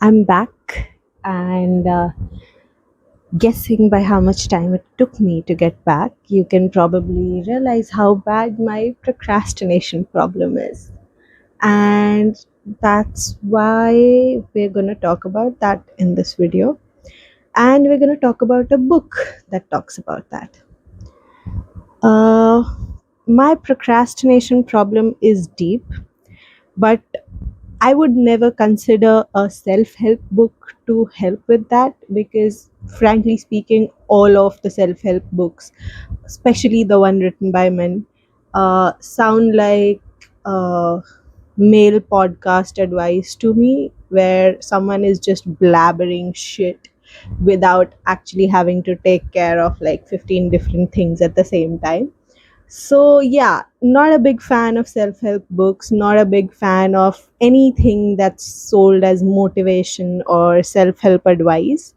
I'm back, and guessing by how much time it took me to get back, you can probably realize how bad my procrastination problem is. And that's why we're going to talk about that in this video. And we're going to talk about a book that talks about that. Uh, my procrastination problem is deep, but I would never consider a self help book to help with that because, frankly speaking, all of the self help books, especially the one written by men, sound like male podcast advice to me, where someone is just blabbering shit without actually having to take care of like 15 different things at the same time. So, yeah, not a big fan of self help books, not a big fan of anything that's sold as motivation or self help advice.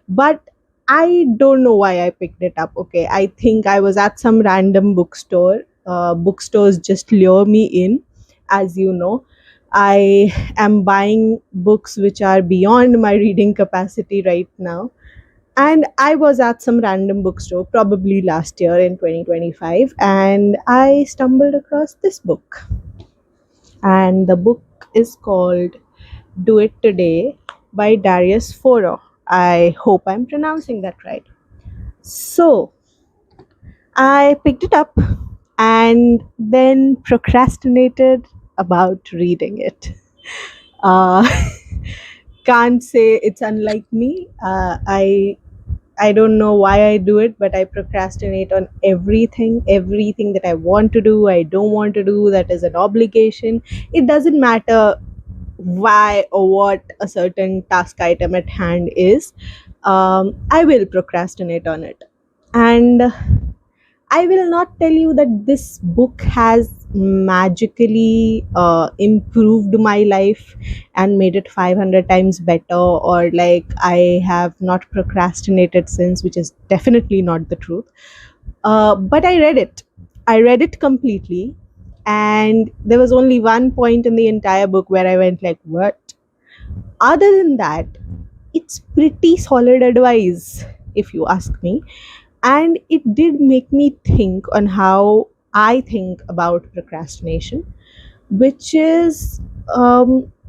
But I don't know why I picked it up. Okay, I think I was at some random bookstore. Bookstores just lure me in, as you know. I am buying books which are beyond my reading capacity right now, and I was at some random bookstore, probably last year in 2025, and I stumbled across this book. And the book is called Do It Today by Darius Foroux. I hope I'm pronouncing that right. So I picked it up and then procrastinated about reading it. Uh, can't say it's unlike me. I don't know why I do it, but I procrastinate on everything that I want to do, I don't want to do, that is an obligation. It doesn't matter why or what a certain task item at hand is. I will procrastinate on it. And I will not tell you that this book has magically improved my life and made it 500 times better, or like I have not procrastinated since, which is definitely not the truth. But I read it. I read it completely. And there was only one point in the entire book where I went like, what? Other than that, it's pretty solid advice, if you ask me. And it did make me think on how I think about procrastination, which is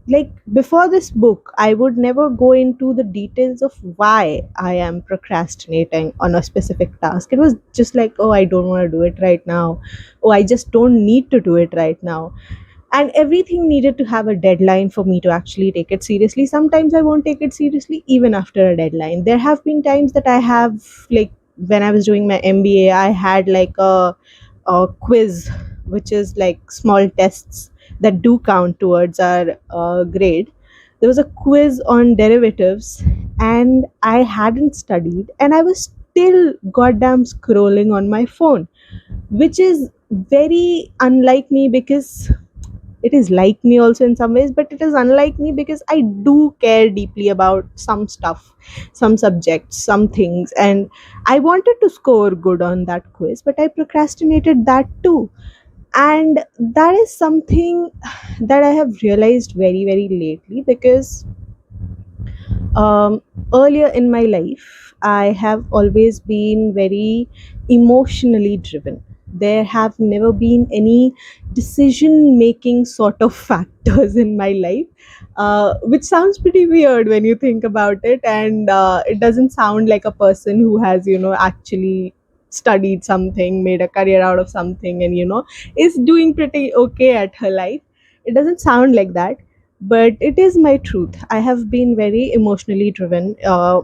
like before this book I would never go into the details of why I am procrastinating on a specific task. It was just like, oh, I don't want to do it right now, oh, I just don't need to do it right now. And everything needed to have a deadline for me to actually take it seriously. Sometimes I won't take it seriously even after a deadline. There have been times that I have, like, when I was doing my MBA, I had like a quiz, which is like small tests that do count towards our grade. There was a quiz on derivatives, and I hadn't studied, and I was still goddamn scrolling on my phone, which is very unlike me, because it is like me also in some ways, but it is unlike me because I do care deeply about some stuff, some subjects, some things, and I wanted to score good on that quiz, but I procrastinated that too. And that is something that I have realized very, very lately, because um, earlier in my life, I have always been very emotionally driven. There have never been any decision making sort of factors in my life, which sounds pretty weird when you think about it. And it doesn't sound like a person who has, actually studied something, made a career out of something, and, is doing pretty okay at her life. It doesn't sound like that, but it is my truth. I have been very emotionally driven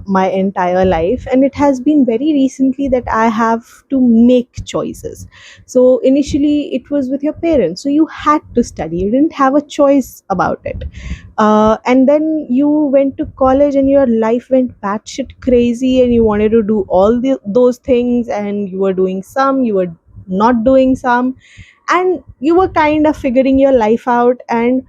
my entire life, and it has been very recently that I have to make choices. So initially it was with your parents, so you had to study, you didn't have a choice about it. And then you went to college and your life went batshit crazy, and you wanted to do those things, and you were doing some, you were not doing some, and you were kind of figuring your life out, and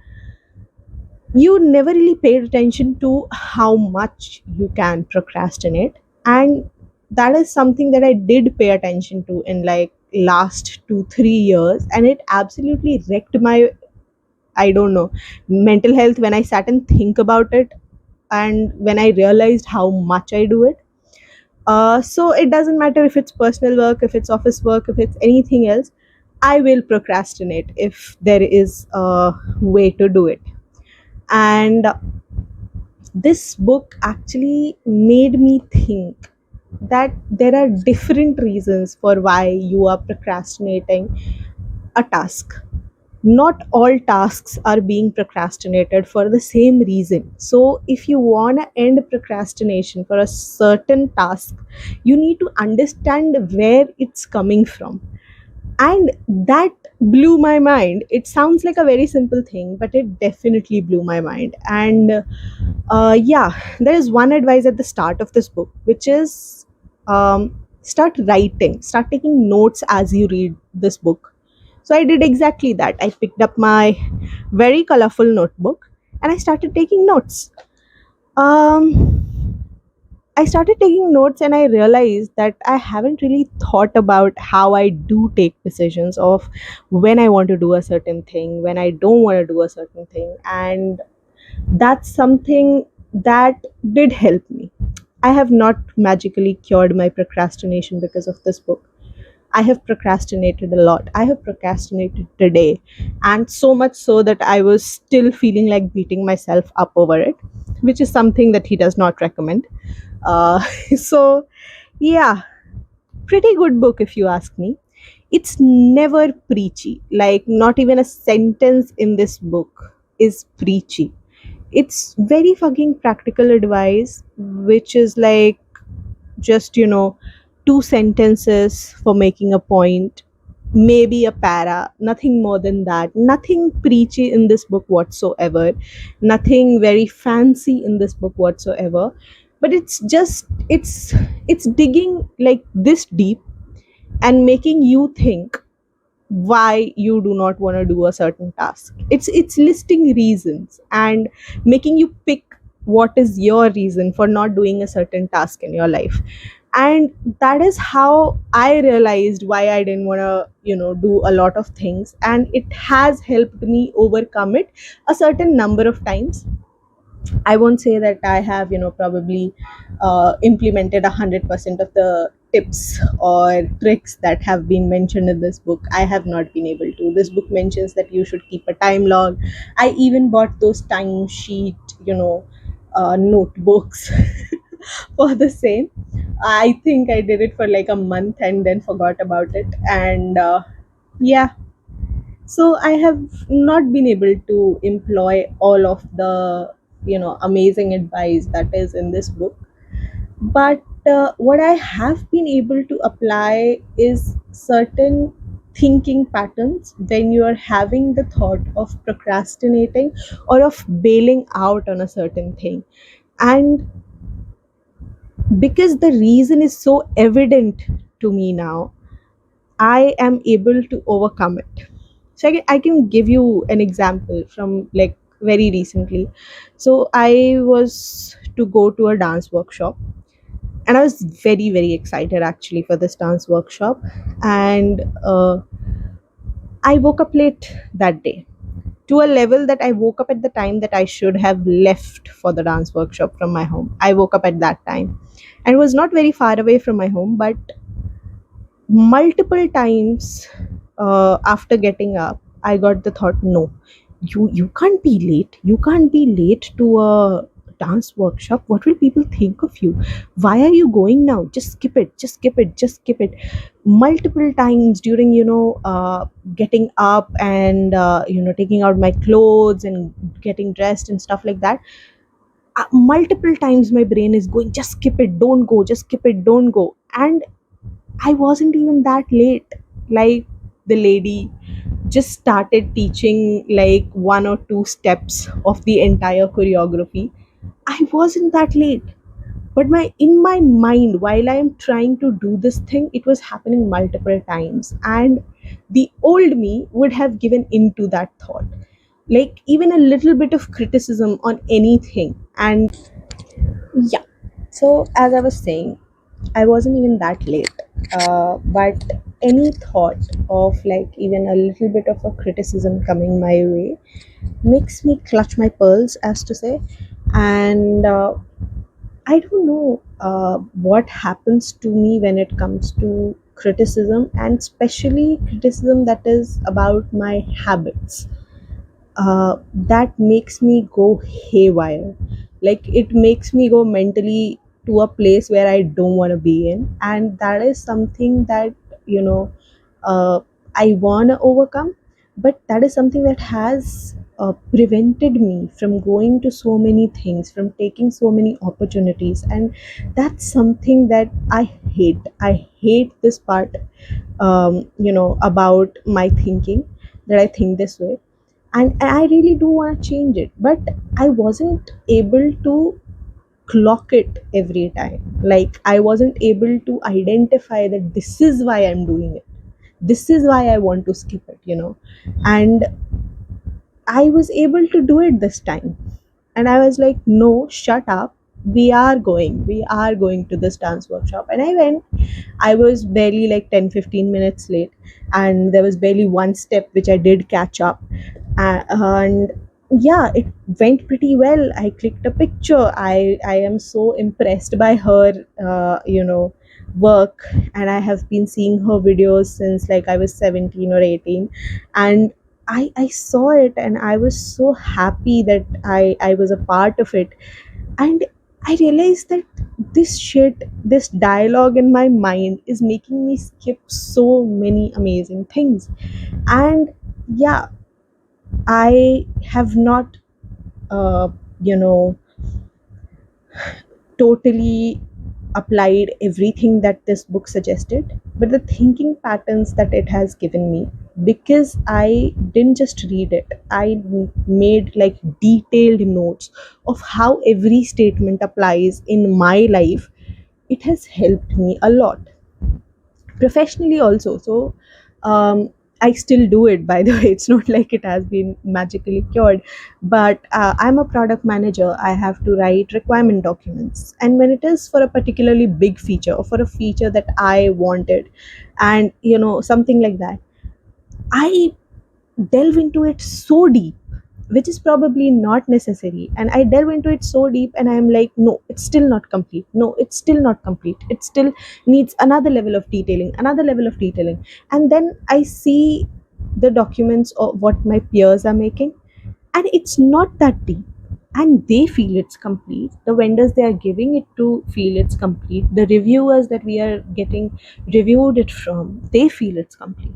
you never really paid attention to how much you can procrastinate. And that is something that I did pay attention to in like last 2 3 years, and it absolutely wrecked my, I don't know, mental health. When I sat and think about it, and when I realized how much I do it. So it doesn't matter if it's personal work, if it's office work, if it's anything else, I will procrastinate if there is a way to do it. And this book actually made me think that there are different reasons for why you are procrastinating a task. Not all tasks are being procrastinated for the same reason. So if you want to end procrastination for a certain task, you need to understand where it's coming from. And that blew my mind. It sounds like a very simple thing, but it definitely blew my mind. And yeah, there is one advice at the start of this book, which is start writing, start taking notes as you read this book. So I did exactly that. I picked up my very colorful notebook and I started taking notes. Um, I started taking notes and I realized that I haven't really thought about how I do take decisions of when I want to do a certain thing, when I don't want to do a certain thing. And that's something that did help me. I have not magically cured my procrastination because of this book. I have procrastinated a lot. I have procrastinated today, and so much so that I was still feeling like beating myself up over it, which is something that he does not recommend. Uh, so, yeah, pretty good book if you ask me. It's never preachy, like, not even a sentence in this book is preachy. It's very fucking practical advice, which is like just, two sentences for making a point, maybe a para, nothing more than that. Nothing preachy in this book whatsoever, nothing very fancy in this book whatsoever. But it's digging like this deep and making you think why you do not want to do a certain task. It's listing reasons and making you pick what is your reason for not doing a certain task in your life. And that is how I realized why I didn't want to do a lot of things, and it has helped me overcome it a certain number of times. I won't say that I have, probably implemented 100% of the tips or tricks that have been mentioned in this book. I have not been able to. This book mentions that you should keep a time log. I even bought those time sheet, notebooks for the same. I think I did it for like a month and then forgot about it. And yeah, so I have not been able to employ all of the amazing advice that is in this book. But what I have been able to apply is certain thinking patterns when you are having the thought of procrastinating or of bailing out on a certain thing. And because the reason is so evident to me now, I am able to overcome it. So I can give you an example from like very recently. So I was to go to a dance workshop, and I was very, very excited actually for this dance workshop. And I woke up late that day, to a level that I woke up at the time that I should have left for the dance workshop from my home. I woke up at that time, and it was not very far away from my home, but multiple times after getting up I got the thought, no, you can't be late, you can't be late to a dance workshop. What will people think of you? Why are you going now? Just skip it, just skip it, just skip it. Multiple times during getting up and taking out my clothes and getting dressed and stuff like that, multiple times my brain is going, just skip it, don't go, just skip it, don't go. And I wasn't even that late. Like, the lady just started teaching like one or two steps of the entire choreography. I wasn't that late. But my mind, while I am trying to do this thing, it was happening multiple times. And the old me would have given into that thought. Like, even a little bit of criticism on anything. And yeah. So as I was saying, I wasn't even that late. But any thought of like even a little bit of a criticism coming my way makes me clutch my pearls, as to say. And I don't know what happens to me when it comes to criticism, and especially criticism that is about my habits. That makes me go haywire. Like, it makes me go mentally to a place where I don't want to be in, and that is something that, you know, uh, I want to overcome. But that is something that has prevented me from going to so many things, from taking so many opportunities, and that's something that I hate. I hate this part, about my thinking, that I think this way. And I really do want to change it, but I wasn't able to clock it every time. Like, I wasn't able to identify that this is why I'm doing it, this is why I want to skip it. And I was able to do it this time. And I was like, no, shut up. We are going to this dance workshop. And I went. I was barely like 10-15 minutes late, and there was barely one step which I did catch up. And yeah, it went pretty well. I clicked a picture. I am so impressed by her, work, and I have been seeing her videos since like I was 17 or 18. And I saw it, and I was so happy that I was a part of it. And I realized that this dialogue in my mind is making me skip so many amazing things. And yeah, I have not, uh, you know, totally applied everything that this book suggested, but the thinking patterns that it has given me, because I didn't just read it, I made like detailed notes of how every statement applies in my life. It has helped me a lot professionally also. So I still do it, by the way. It's not like it has been magically cured. But I'm a product manager. I have to write requirement documents, and when it is for a particularly big feature, or for a feature that I wanted, and something like that, I delve into it so deep, which is probably not necessary. And I delve into it so deep, and I'm like, no, it's still not complete. No, it's still not complete. It still needs another level of detailing, another level of detailing. And then I see the documents of what my peers are making, and it's not that deep. And they feel it's complete. The vendors they are giving it to feel it's complete. The reviewers that we are getting reviewed it from, they feel it's complete.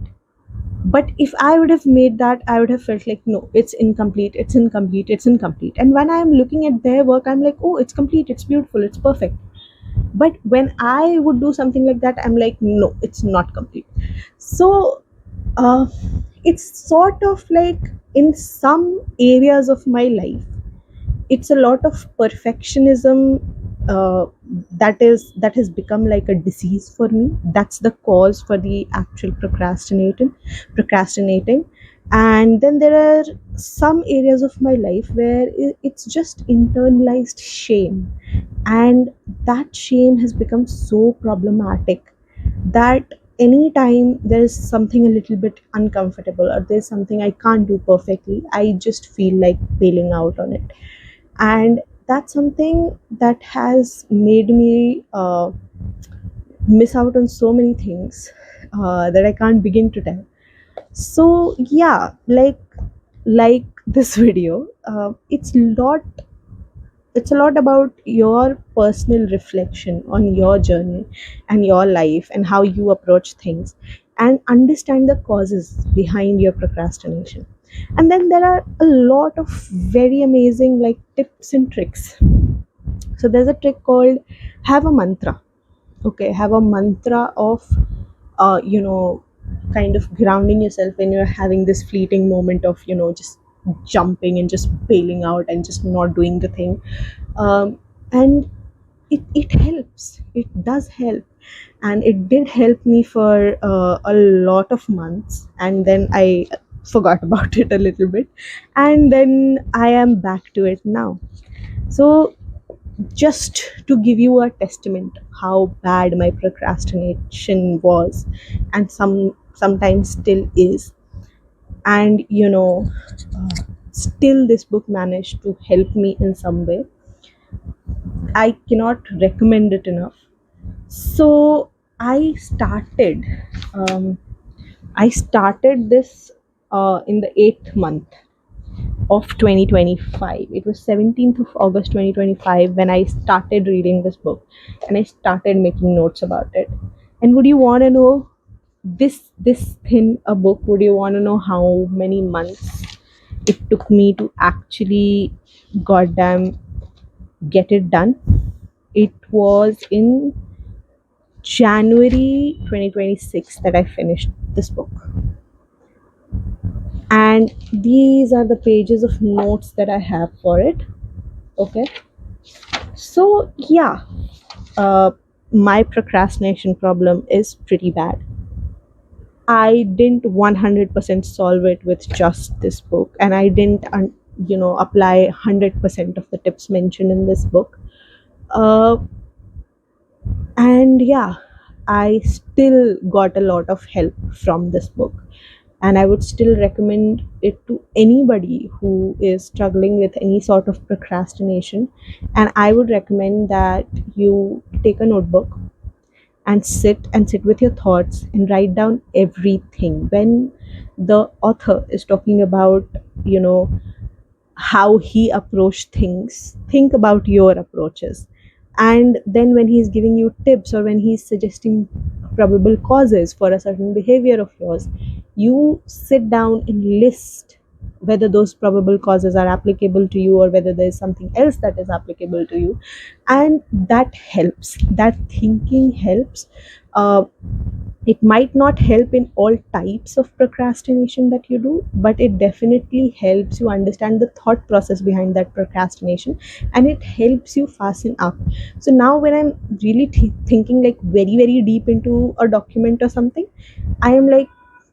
But if I would have made that, I would have felt like, no, it's incomplete, it's incomplete, it's incomplete. And when I'm looking at their work, I'm like, oh, it's complete, it's beautiful, it's perfect. But when I would do something like that, I'm like, no, it's not complete. So uh, it's sort of like, in some areas of my life, it's a lot of perfectionism, uh, that has become like a disease for me. That's the cause for the actual procrastinating. And then there are some areas of my life where it's just internalized shame, and that shame has become so problematic that anytime there's something a little bit uncomfortable, or there's something I can't do perfectly, I just feel like bailing out on it. And that's something that has made me miss out on so many things that I can't begin to tell. So yeah, like this video, it's a lot about your personal reflection on your journey and your life, and how you approach things, and understand the causes behind your procrastination. And then there are a lot of very amazing like tips and tricks. So there's a trick called have a mantra. Okay, have a mantra of uh, you know kind of grounding yourself when you're having this fleeting moment of just jumping and just bailing out and just not doing the thing. And it helps, it does help. And it did help me for a lot of months, and then I forgot about it a little bit, and then I am back to it now. So just to give you a testament how bad my procrastination was, and sometimes still is. And still this book managed to help me in some way. I cannot recommend it enough. So I started, um, I started this in the 8th month of 2025. It was 17th of August 2025 when I started reading this book, and I started making notes about it. And would you want to know this thin a book? Would you want to know how many months it took me to actually goddamn get it done? It was in January 2026 that I finished this book. And these are the pages of notes that I have for it. Okay. So, yeah, uh, my procrastination problem is pretty bad. I didn't 100% solve it with just this book, and I didn't, apply 100% of the tips mentioned in this book. Uh, and yeah, I still got a lot of help from this book, and I would still recommend it to anybody who is struggling with any sort of procrastination. And I would recommend that you take a notebook and sit with your thoughts and write down everything. When the author is talking about, you know how he approached things, think about your approaches. And then when he's giving you tips, or when he's suggesting probable causes for a certain behavior of yours, you sit down and list whether those probable causes are applicable to you, or whether there's something else that is applicable to you. And that helps, that thinking helps. It might not help in all types of procrastination that you do, but it definitely helps you understand the thought process behind that procrastination, and it helps you fasten up. So now when I'm really thinking like very very deep into a document or something, I am like,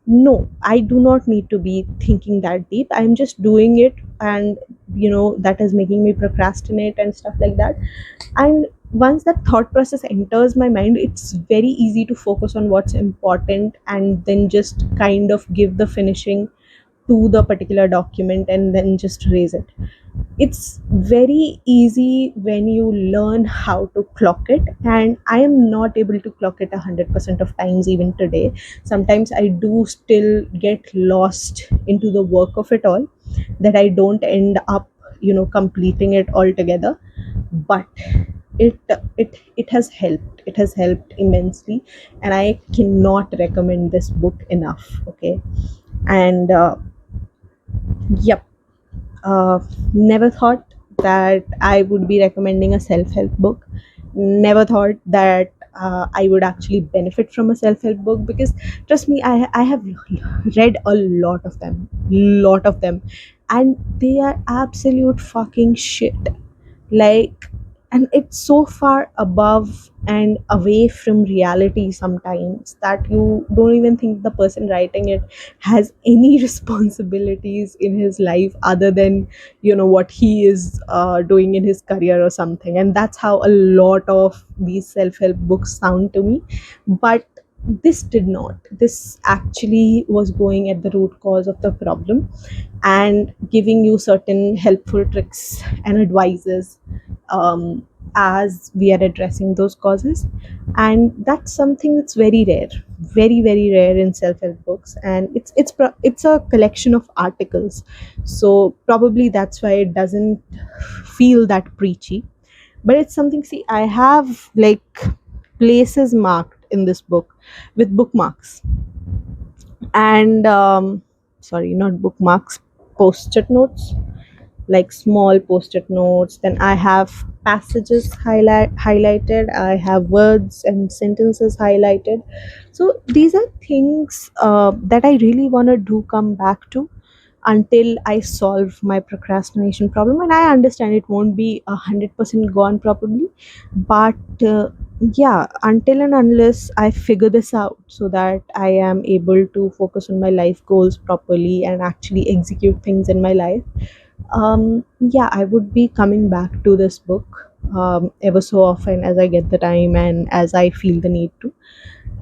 no, I do not need to be thinking that deep. I'm just doing it, and that is making me procrastinate and stuff like that. And once that thought process enters my mind, it's very easy to focus on what's important, and then just kind of give the finishing to the particular document and then just raise it. It's very easy when you learn how to clock it, and I am not able to clock it 100% of times even today. Sometimes I do still get lost into the work of it all, that I don't end up completing it altogether. But it it has helped, it has helped immensely, and I cannot recommend this book enough. Okay. And yep, never thought that I would be recommending a self-help book. Never thought that I would actually benefit from a self-help book, because trust me, I have read a lot of them, and they are absolute fucking shit. Like, and it's so far above and away from reality sometimes that you don't even think the person writing it has any responsibilities in his life other than what he is doing in his career or something. And that's how a lot of these self-help books sound to me. But this did not. This actually was going at the root cause of the problem, and giving you certain helpful tricks and advices as we are addressing those causes. And that's something that's very rare, very very rare in self-help books. And it's a collection of articles, so probably that's why it doesn't feel that preachy. But it's something, see, I have like places marked in this book with bookmarks. And sorry, not bookmarks, post-it notes, like small post-it notes. Then I have passages highlighted, I have words and sentences highlighted. So these are things that I really want to do come back to until I solve my procrastination problem. And I understand it won't be 100% gone probably, but yeah, until and unless I figure this out, so that I am able to focus on my life goals properly and actually execute things in my life, yeah, I would be coming back to this book ever so often as I get the time and as I feel the need to.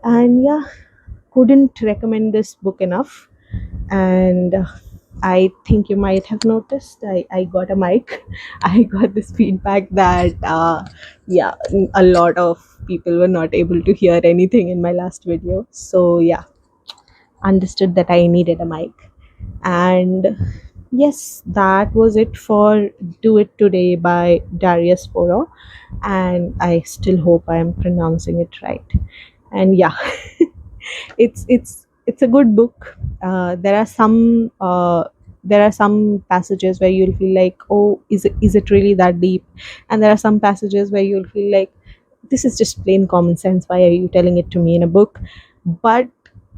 And yeah, couldn't recommend this book enough. And I think you might have noticed I got a mic. I got this feedback that, yeah, a lot of people were not able to hear anything in my last video. So, yeah, understood that I needed a mic. And yes, that was it for Do It Today by Darius Foroux. And I still hope I am pronouncing it right. And yeah, it's a good book. There are some passages where you'll feel like, oh, is it really that deep? And there are some passages where you'll feel like, this is just plain common sense. Why are you telling it to me in a book? But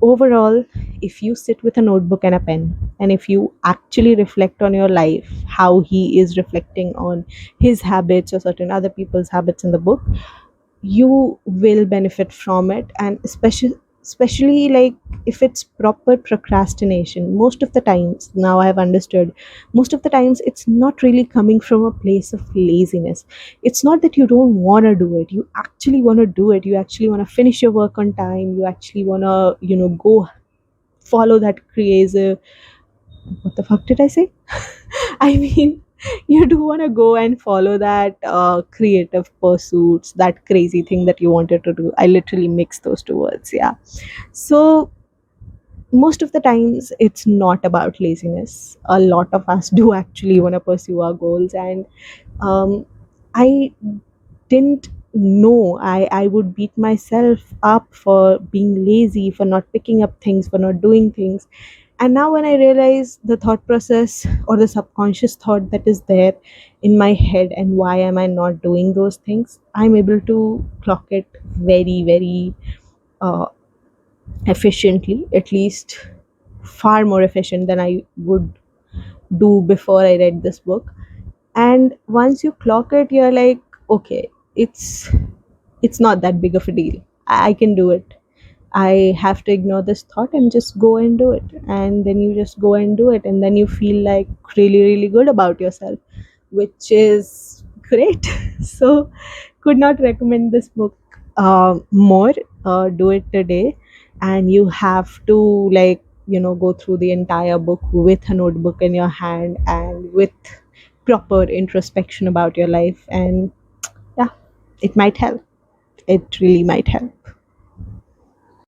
overall, if you sit with a notebook and a pen, and if you actually reflect on your life, how he is reflecting on his habits or certain other people's habits in the book, you will benefit from it. And especially like, if it's proper procrastination, most of the times, now I have understood, most of the times it's not really coming from a place of laziness. It's not that you don't want to do it. You actually want to do it. You actually want to finish your work on time. You actually want to, go follow that crazy, what the fuck did I say? I mean, you do want to go and follow that creative pursuits, that crazy thing that you wanted to do. I literally mixed those two words, yeah. So, most of the times, it's not about laziness. A lot of us do actually want to pursue our goals, and um, I didn't know I would beat myself up for being lazy, for not picking up things, for not doing things. And now, when I realize the thought process or the subconscious thought that is there in my head, and why am I not doing those things, I'm able to clock it very, very uh, efficiently, at least far more efficient than I would do before I read this book. And once you clock it, you're like, okay, it's not that big of a deal. I can do it. I have to ignore this thought and just go and do it. And then you just go and do it. And then you feel like really, really good about yourself, which is great. So, could not recommend this book more. Do it today. And you have to, like, go through the entire book with a notebook in your hand and with proper introspection about your life. And yeah, it might help. It really might help.